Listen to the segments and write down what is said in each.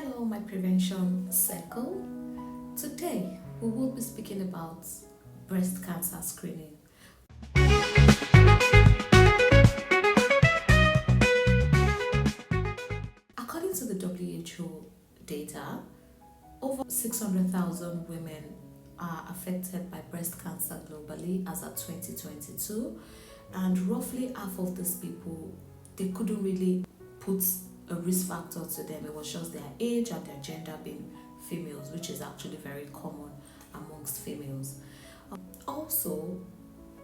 Hello, my prevention circle. Today, we will be speaking about breast cancer screening. According to the WHO data, over 600,000 women are affected by breast cancer globally as of 2022, and roughly half of these people, they couldn't really put a risk factor to them. It was just their age and their gender being females, which is actually very common amongst females. Also,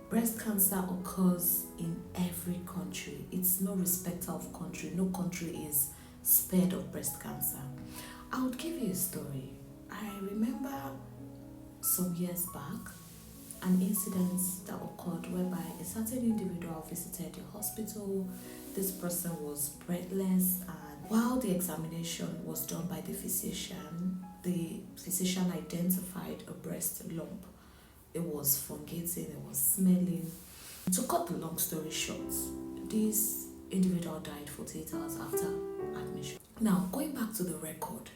breast cancer occurs in every country. It's no respecter of country. No country is spared of breast cancer. I would give you a story. I remember some years back an incident that occurred whereby a certain individual visited the hospital. This person was breathless, and while the examination was done by the physician identified a breast lump. It was fungating, it was smelling. To cut the long story short, this individual died 48 hours after admission. Now, going back to the record,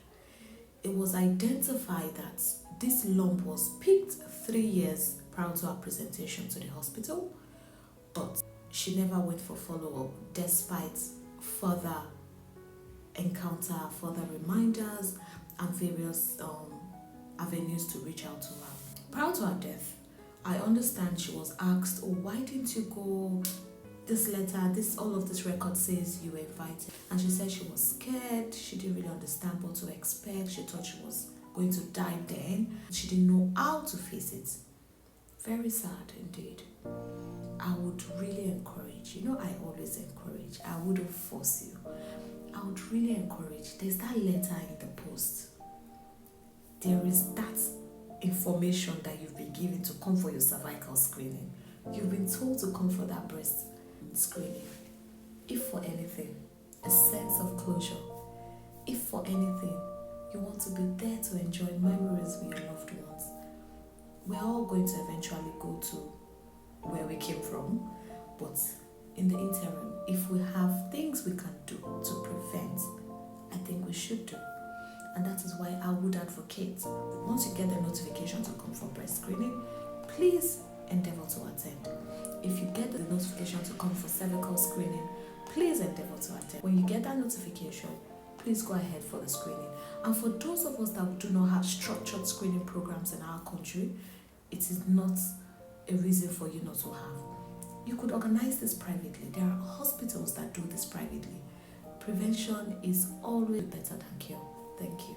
it was identified that this lump was picked 3 years prior to her presentation to the hospital, but she never went for follow-up despite further encounter, further reminders, and various avenues to reach out to her. Prior to her death, I understand she was asked, "Oh, why didn't you go? This letter, all of this record says you were invited." And she said she was scared. She didn't really understand what to expect. She thought she was going to die then. She didn't know how to face it. Very sad indeed. I would really encourage, I always encourage, I wouldn't force you. I would really encourage, there's that letter in the post. There is that information that you've been given to come for your cervical screening. You've been told to come for that breast screening. If for anything, a sense of closure. If for anything, you want to be there to enjoy memories with your loved ones. We're all going to eventually go to where we came from, but in the interim, if we have things we can do to prevent, I think we should do. And that is why I would advocate, once you get the notification to come for breast screening, please endeavor to attend. If you get the notification to come for cervical screening, please endeavor to attend. When you get that notification, please go ahead for the screening. And for those of us that do not have structured screening programs in our country, it is not a reason for you not to have. You could organize this privately. There are hospitals that do this privately. Prevention is always better than cure. Thank you.